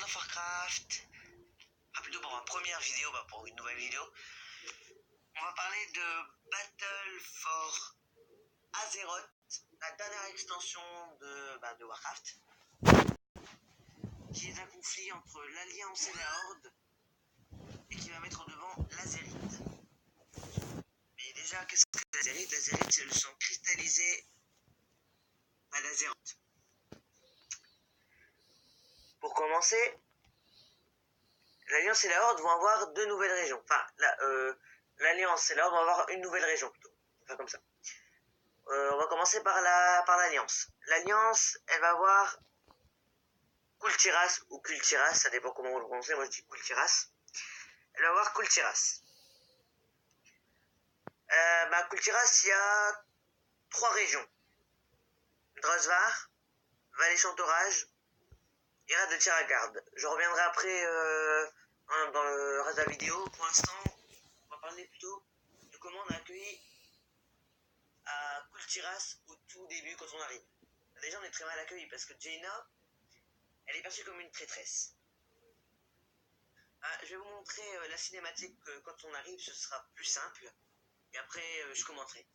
of Warcraft. Ah, plutôt pour ma première vidéo, pour une nouvelle vidéo. On va parler de Battle for Azeroth, la dernière extension de Warcraft, qui est un conflit entre l'Alliance et la Horde, et qui va mettre en devant l'Azerite. Mais déjà, qu'est-ce que l'Azerite? L'Azerite, c'est le sang cristallisé d'Azeroth. Pour commencer, l'Alliance et la Horde vont avoir deux nouvelles régions. Enfin, l'Alliance et la Horde vont avoir une nouvelle région plutôt. Enfin, comme ça. On va commencer par l'Alliance. L'Alliance, elle va avoir Kul Tiras ou Kul Tiras, ça dépend comment vous le prononcez. Moi, je dis Kul Tiras. Elle va avoir Kul Tiras. Kul Tiras, il y a trois régions. Drosvar, Vallée Chantorage et Rade de Tiragarde. Je reviendrai après dans le reste de la vidéo. Pour l'instant, on va parler plutôt de comment on a accueilli à Kul Tiras au tout début quand on arrive. Déjà, on est très mal accueilli parce que Jaina, elle est perçue comme une traîtresse. Je vais vous montrer la cinématique quand on arrive, ce sera plus simple. Et après, je commenterai.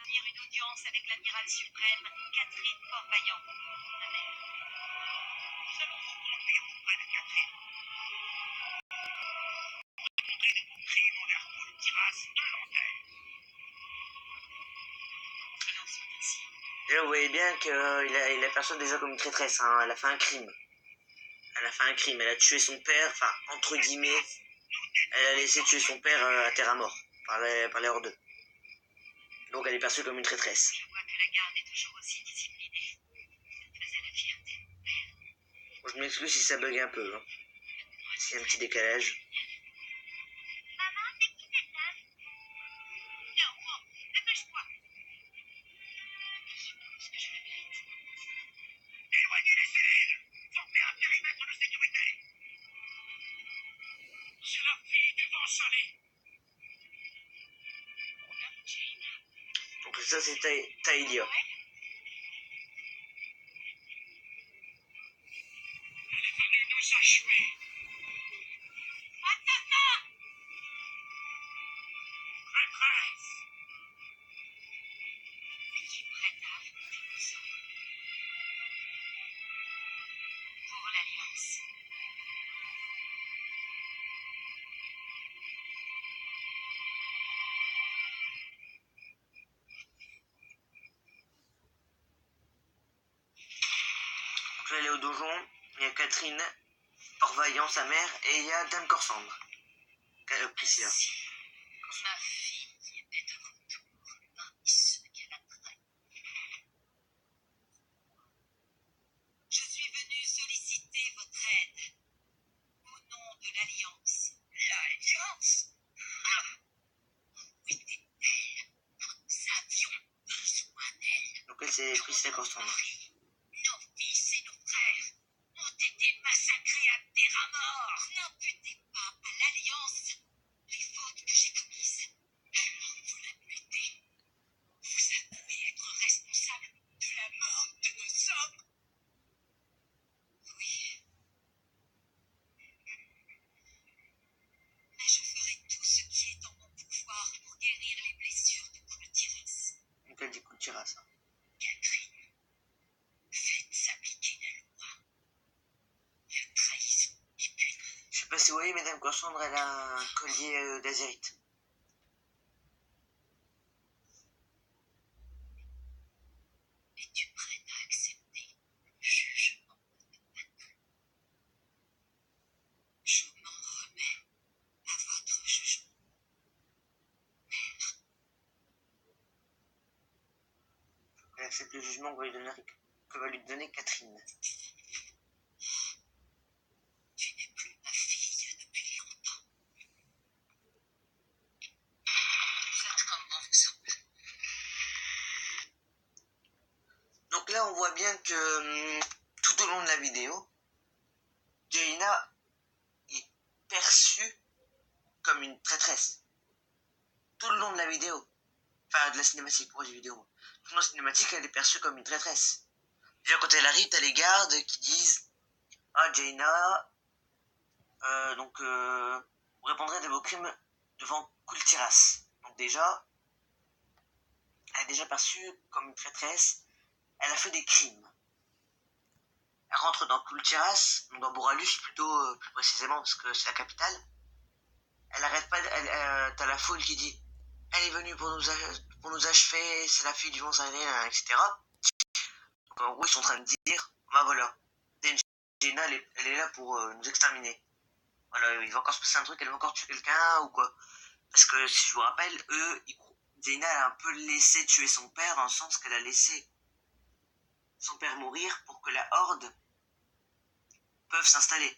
Une audience avec l'amiral suprême Catherine Fort-Vaillant. Ma mère. Nous allons vous conduire auprès de Catherine. Racontez de vos crimes envers Kul Tiras de l'Antenne. Alors, sois-y. Là, vous voyez bien qu'il la perçoit déjà comme une traîtresse. Hein. Elle a fait un crime. Elle a tué son père, enfin, entre guillemets. Elle a laissé tuer son père à terre à mort par les Horde. Donc elle est perçue comme une traîtresse. Je vois que la garde est toujours aussi disciplinée. Ça faisait la fierté de mon père. Bon, je m'excuse si ça bug un peu. Hein. S'il y a un petit décalage. Maman, c'est qui cette dame? Viens, au courant, dépêche-toi. Je suppose que je le mérite. Éloignez les civils! Formez un périmètre de sécurité! C'est la fille du vent salé! Jaina. Donc ça c'est Taïlia. Elle est venue nous achever! Attends! Traîtresse! Es-tu prête à affronter nos hommes? Pour l'Alliance. Donc là elle est au donjon. Il y a Catherine, Fort-Vaillant, sa mère, et il y a Dame Corsandre. Priscilla. Ma fille est de retour parmi ceux qu'elle a trahis. Je suis venu solliciter votre aide au nom de l'Alliance. L'Alliance! Où était-elle quand nous avions besoin d'elle? Donc elle c'est Priscilla Corsandre. Nos fils et nos frères ont été massacrés à terre à mort. N'imputez pas à l'Alliance les fautes que j'ai commises. Alors vous l'admettez. Vous avouez être responsable de la mort de nos hommes. Oui. Mais je ferai tout ce qui est en mon pouvoir pour guérir les blessures de Kul Tiras. Donc elle dit Kul Tiras. Hein. Catherine, faites appliquer la loi. La trahison est punie. Je sais pas si vous voyez, mais Dame Corsandre, elle a un collier d'Azerite. Es-tu prête à accepter le jugement de Patrick? Je m'en remets à votre jugement. Mère, Elle accepte le jugement que va lui donner Catherine. tu n'es plus ma fille depuis longtemps. Faites comme bon vous semble. Donc là on voit bien que tout au long de la vidéo, Jaina est perçue comme une traîtresse. Tout le long de la vidéo. Enfin, de la cinématique, moi, j'ai vidéo. Tout le long de la cinématique, elle est perçue comme une traîtresse. Déjà, quand elle arrive, t'as les gardes qui disent « Ah, Jaina, vous répondrez de vos crimes devant Kultiras. » Donc déjà, elle est déjà perçue comme une traîtresse. Elle a fait des crimes. Elle rentre dans Kultiras, dans Boralus plutôt, plus précisément, parce que c'est la capitale. Elle arrête pas, t'as la foule qui dit « Elle est venue pour nous achever, c'est la fille du Monseigneur, etc. » Donc en gros, ils sont en train de dire « Bah voilà, Jaina, elle est là pour nous exterminer. Voilà, il va encore se passer un truc, elle va encore tuer quelqu'un ou quoi. » Parce que si je vous rappelle, Jaina a un peu laissé tuer son père, dans le sens qu'elle a laissé son père mourir pour que la horde peuvent s'installer.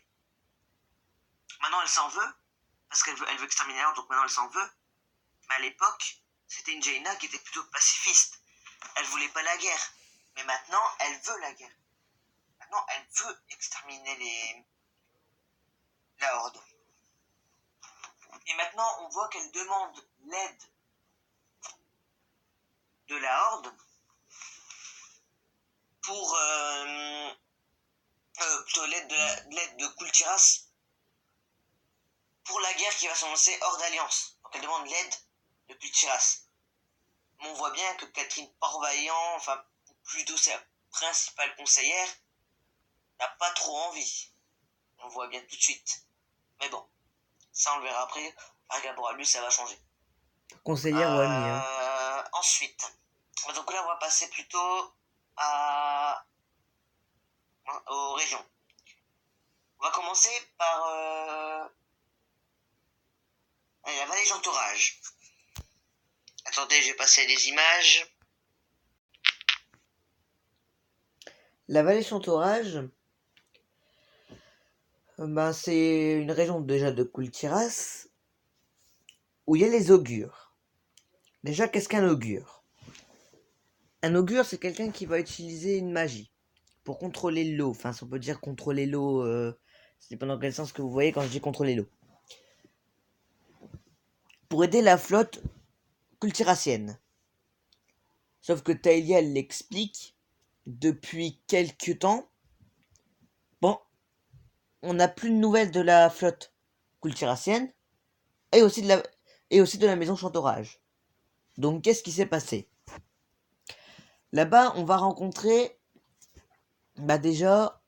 Maintenant, elle s'en veut, parce qu'elle veut exterminer la horde, donc maintenant elle s'en veut. Mais à l'époque, c'était une Jaina qui était plutôt pacifiste. Elle voulait pas la guerre. Mais maintenant, elle veut la guerre. Maintenant, elle veut exterminer la horde. Et maintenant, on voit qu'elle demande l'aide de la horde pour plutôt l'aide de Kultiras pour la guerre qui va s'annoncer hors d'alliance. Donc elle demande l'aide de Kultiras. Mais on voit bien que Catherine Port-Vaillant, enfin plutôt sa principale conseillère, n'a pas trop envie. On le voit bien tout de suite. Mais bon, ça on le verra après. Par rapport à lui, ça va changer. Conseillère ou amie, hein. Ensuite, donc là on va passer plutôt aux régions. On va commencer par la vallée d'entourage. Attendez, je vais passer les images. La vallée Chantorage, c'est une région déjà de Kultiras où il y a les augures. Déjà, qu'est-ce qu'un augure? Un augure, c'est quelqu'un qui va utiliser une magie pour contrôler l'eau. Enfin, si on peut dire contrôler l'eau, ça dépend dans quel sens que vous voyez quand je dis contrôler l'eau. Pour aider la flotte kultirassienne. Sauf que Taelia, elle l'explique depuis quelques temps. Bon, on n'a plus de nouvelles de la flotte kultirassienne et aussi de la maison Chantorage. Donc, qu'est-ce qui s'est passé? Là-bas, on va rencontrer déjà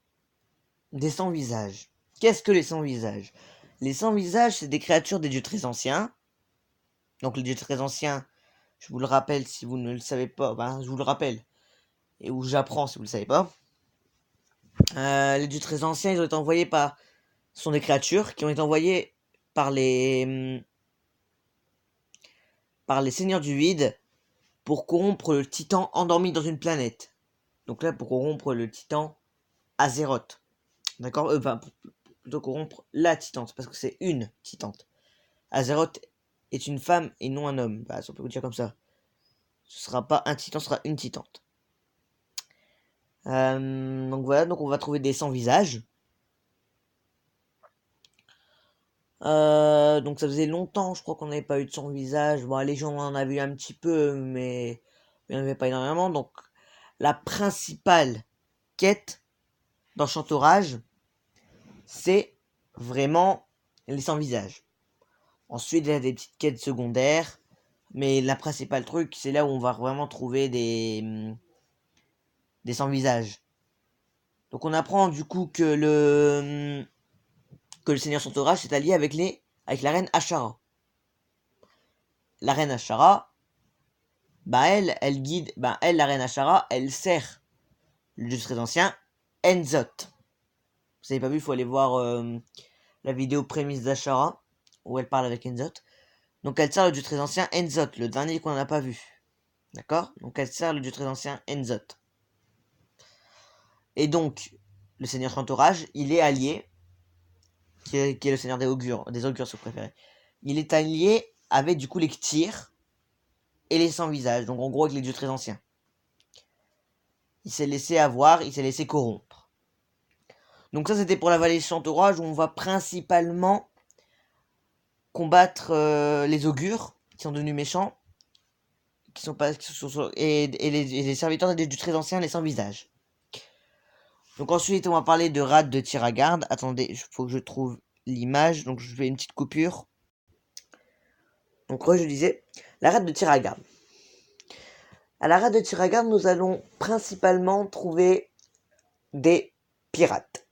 des sans-visages. Qu'est-ce que les sans-visages? Les sans-visages, c'est des créatures des dieux très anciens. Donc les dieux très anciens, je vous le rappelle si vous ne le savez pas, je vous le rappelle. Et où j'apprends si vous ne le savez pas. Les dieux très anciens, ils ont été envoyés sont des créatures qui ont été envoyées par les seigneurs du vide pour corrompre le titan endormi dans une planète. Donc là, pour corrompre le titan Azeroth. D'accord, plutôt corrompre la titante, parce que c'est une titante. Azeroth est une femme et non un homme. Si on peut vous dire comme ça. Ce sera pas un titan, ce sera une titante. Donc voilà, donc on va trouver des sans-visages. Donc ça faisait longtemps, je crois qu'on n'avait pas eu de sans-visage. Bon, les gens en avaient eu un petit peu, mais il n'y en avait pas énormément. Donc la principale quête dans Chantorage, c'est vraiment les sans-visages. Ensuite, il y a des petites quêtes secondaires, mais la principale truc, c'est là où on va vraiment trouver des sans-visages. Donc on apprend du coup que le Seigneur Chantorage s'est allié avec la reine Ashara. La reine Ashara, elle guide, la reine Ashara, elle sert le dieu très ancien, Enzot. Vous avez pas vu, il faut aller voir la vidéo prémisse d'Ashara, où elle parle avec Enzot. Donc elle sert le dieu très ancien Enzot, le dernier qu'on n'a pas vu. D'accord? Donc elle sert le dieu très ancien Enzot. Et donc, le seigneur Chantorage, il est allié, qui est le seigneur des augures si vous préférez. Il est allié avec du coup les K'tir et les sans-visages, donc en gros avec les dieux très anciens. Il s'est laissé avoir, il s'est laissé corrompre. Donc ça c'était pour la vallée Chantorage où on va principalement combattre les augures qui sont devenus méchants, et les serviteurs du très ancien, les sans visage. Donc ensuite, on va parler de Rad de Tiragarde. Attendez, il faut que je trouve l'image. Donc je fais une petite coupure. Donc je disais, la Rad de Tiragarde. À la Rad de Tiragarde, nous allons principalement trouver des pirates.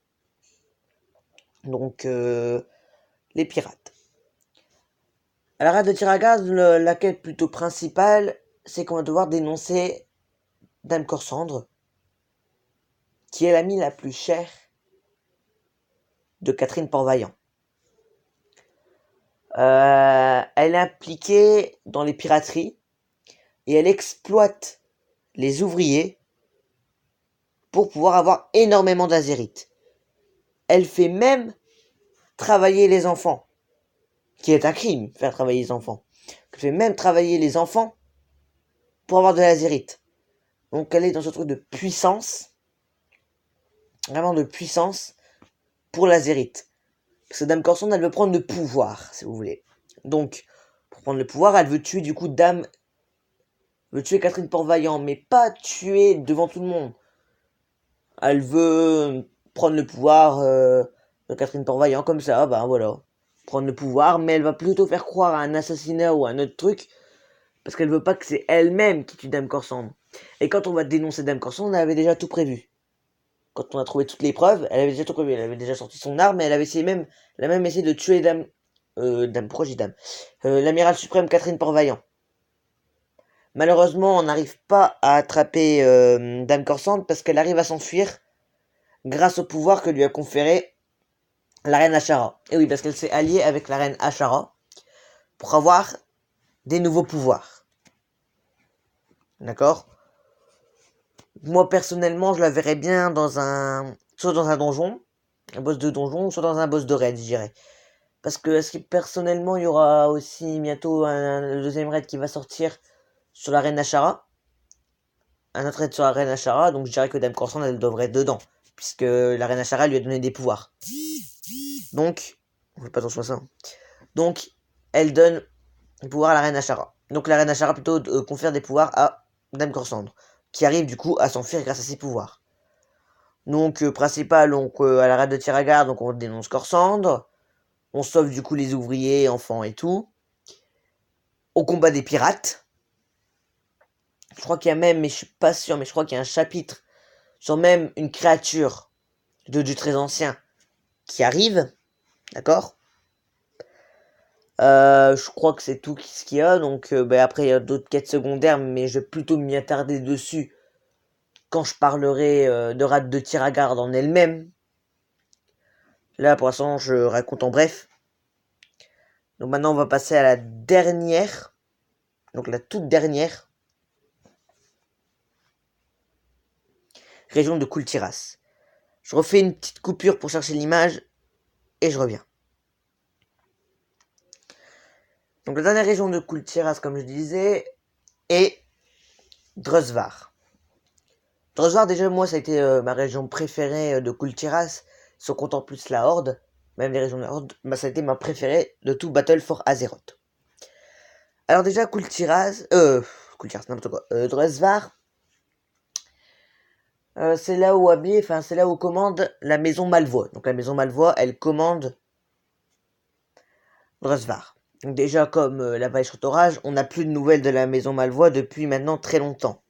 Donc les pirates. À la Rad de Tiragarde, la quête plutôt principale, c'est qu'on va devoir dénoncer Dame Corsandre, qui est l'amie la plus chère de Catherine Port-Vaillant. Elle est impliquée dans les pirateries et elle exploite les ouvriers pour pouvoir avoir énormément d'azérites. Elle fait même travailler les enfants, qui est un crime, faire travailler les enfants. Elle fait même travailler les enfants pour avoir de l'azérite. Donc elle est dans ce truc de puissance, vraiment de puissance pour l'azérite. Parce que Dame Corsandre, elle veut prendre le pouvoir, si vous voulez. Donc, pour prendre le pouvoir, elle veut tuer du coup veut tuer Catherine Port-Vaillant, mais pas tuer devant tout le monde. Elle veut prendre le pouvoir de Catherine Port-Vaillant comme ça, ben voilà. Prendre le pouvoir, mais elle va plutôt faire croire à un assassinat ou à un autre truc, parce qu'elle veut pas que c'est elle-même qui tue Dame Corsandre. Et quand on va dénoncer Dame Corsandre, elle avait déjà tout prévu. Quand on a trouvé toutes les preuves, elle avait déjà tout prévu. Elle avait déjà sorti son arme, et elle a même essayé de tuer pourquoi j'ai Dame l'amiral suprême Catherine Port-Vaillant. Malheureusement, on n'arrive pas à attraper Dame Corsandre parce qu'elle arrive à s'enfuir grâce au pouvoir que lui a conféré la reine Ashara. Et oui, parce qu'elle s'est alliée avec la reine Ashara pour avoir des nouveaux pouvoirs. D'accord ? Moi, personnellement, je la verrais bien soit dans un donjon, un boss de donjon, soit dans un boss de raid, je dirais. Parce que personnellement, il y aura aussi bientôt le deuxième raid qui va sortir sur la reine Ashara. Un autre raid sur la reine Ashara, donc je dirais que Dame Corsandre, elle devrait être dedans. Puisque la reine Ashara lui a donné des pouvoirs. Donc, on fait pas attention à ça. Donc, elle donne des pouvoirs à la reine Ashara. Donc la reine Ashara plutôt confère des pouvoirs à Dame Corsandre, qui arrive du coup à s'enfuir grâce à ses pouvoirs. Donc, principal, à la reine de Tiragarde, donc on dénonce Corsandre. On sauve du coup les ouvriers, enfants et tout. Au combat des pirates. Je crois qu'il y a même, mais je suis pas sûr, mais je crois qu'il y a un chapitre sur même une créature du très ancien qui arrive. D'accord ? Je crois que c'est tout ce qu'il y a. Donc après il y a d'autres quêtes secondaires, mais je vais plutôt m'y attarder dessus quand je parlerai de Rad de Tiragarde en elle-même. Là pour l'instant je raconte en bref. Donc maintenant on va passer à la dernière, donc la toute dernière région de Kultiras. Je refais une petite coupure pour chercher l'image et je reviens. Donc la dernière région de Kultiras, comme je disais, est Drusvar. Drusvar, déjà moi ça a été ma région préférée de Kultiras, si on compte en plus la Horde, même les régions de la Horde, ça a été ma préférée de tout Battle for Azeroth. Alors déjà Kultiras, n'importe quoi, Drusvar, c'est là où c'est là où commande la maison Malvois. Donc la maison Malvois, elle commande Drusvar. Donc déjà comme la Vallée Châteaurage, on n'a plus de nouvelles de la maison Malvois depuis maintenant très longtemps.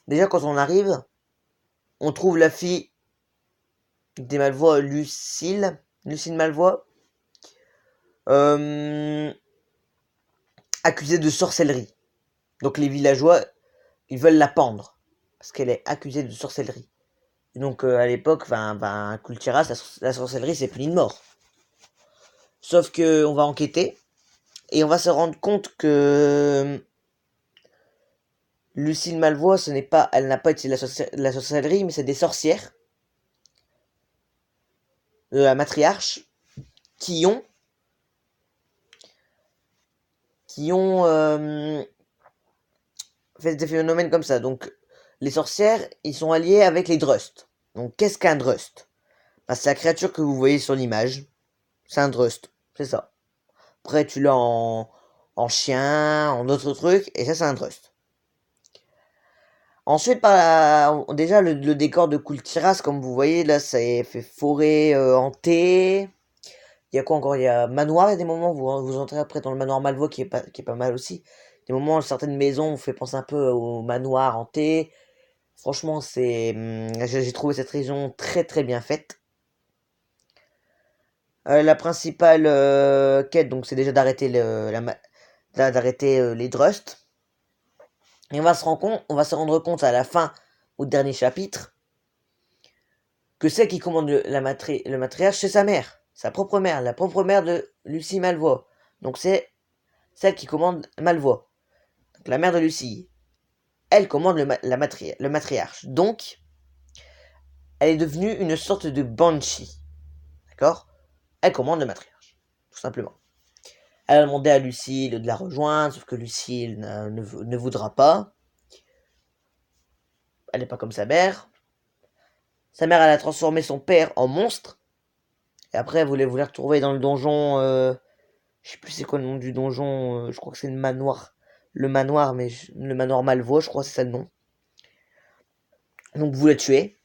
Déjà quand on arrive, on trouve la fille des Malvois, Lucille Malvois, accusée de sorcellerie. Donc les villageois, ils veulent la pendre parce qu'elle est accusée de sorcellerie. Et donc à l'époque, Kultiras, la sorcellerie c'est puni de mort. Sauf que on va enquêter et on va se rendre compte que Lucille Malvois, elle n'a pas utilisé la sorcellerie, mais c'est des sorcières de la matriarche qui ont fait des phénomènes comme ça. Donc les sorcières, ils sont alliés avec les Drust. Donc qu'est-ce qu'un Drust ? C'est la créature que vous voyez sur l'image. C'est un Drust, c'est ça. après tu l'as en chien, en d'autres trucs, et ça c'est un Drust. Ensuite, déjà le décor de Kultiras, comme vous voyez, là ça fait forêt hantée. Il y a quoi encore? Il y a manoir, il y a des moments où vous entrez après dans le manoir Malvois qui est pas mal aussi. Des moments où certaines maisons vous fait penser un peu au manoir hanté. Franchement, j'ai trouvé cette région très très bien faite. La principale quête, donc c'est déjà d'arrêter les Drust. Et on va se rendre compte à la fin, au dernier chapitre, que celle qui commande le matriarche, c'est sa mère, sa propre mère, la propre mère de Lucie Malvois. Donc c'est celle qui commande Malvois, donc la mère de Lucie. Elle commande le matriarche. Donc, elle est devenue une sorte de Banshee. D'accord? Elle commande le matriarche, tout simplement. Elle a demandé à Lucille de la rejoindre, sauf que Lucille ne voudra pas. Elle n'est pas comme sa mère. Sa mère, elle a transformé son père en monstre. Et après, elle voulait retrouver dans le donjon. Je sais plus c'est quoi le nom du donjon. Je crois que c'est le manoir. Le manoir, mais le manoir Malvois, je crois que c'est ça le nom. Donc vous la tuez.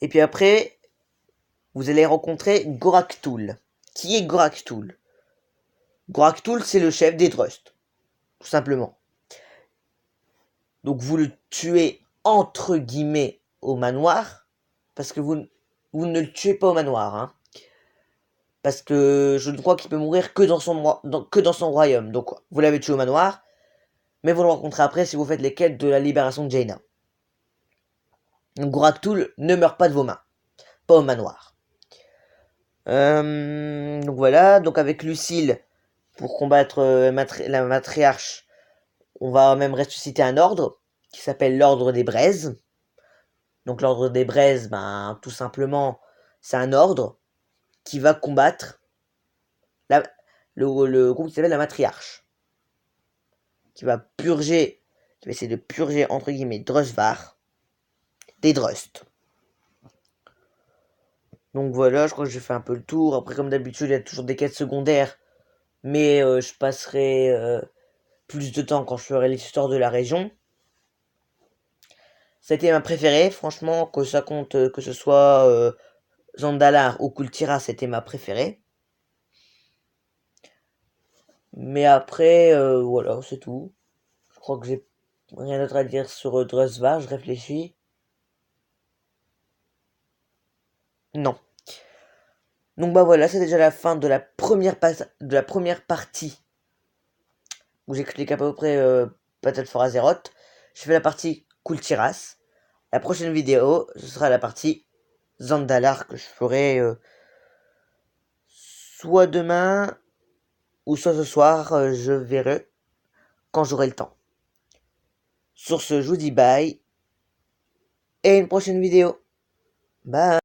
Et puis après, vous allez rencontrer Goraktul. Qui est Goraktul? Goraktul, c'est le chef des Drust. Tout simplement. Donc vous le tuez entre guillemets au manoir. Parce que vous ne le tuez pas au manoir. Hein. Parce que je crois qu'il peut mourir que dans son royaume. Donc vous l'avez tué au manoir. Mais vous le rencontrez après si vous faites les quêtes de la libération de Jaina. Donc Goraktul ne meurt pas de vos mains. Pas au manoir. Donc voilà. Donc avec Lucille, pour combattre la matriarche, on va même ressusciter un ordre qui s'appelle l'ordre des Braises. Donc l'ordre des Braises, tout simplement, c'est un ordre qui va combattre le groupe qui s'appelle la matriarche. Qui va essayer de purger, entre guillemets, Drustvar des Drust. Donc voilà, je crois que j'ai fait un peu le tour. Après, comme d'habitude, il y a toujours des quêtes secondaires. Mais je passerai plus de temps quand je ferai l'histoire de la région. C'était ma préférée, franchement, que ça compte, que ce soit Zandalar ou Kultira, c'était ma préférée. Mais après, voilà, c'est tout. Je crois que j'ai rien d'autre à dire sur Drustvar, je réfléchis. Non. Donc voilà, c'est déjà la fin de la première partie où j'explique à peu près Battle for Azeroth. Je fais la partie Kultiras. La prochaine vidéo, ce sera la partie Zandalar que je ferai soit demain ou soit ce soir, je verrai quand j'aurai le temps. Sur ce, je vous dis bye et une prochaine vidéo. Bye.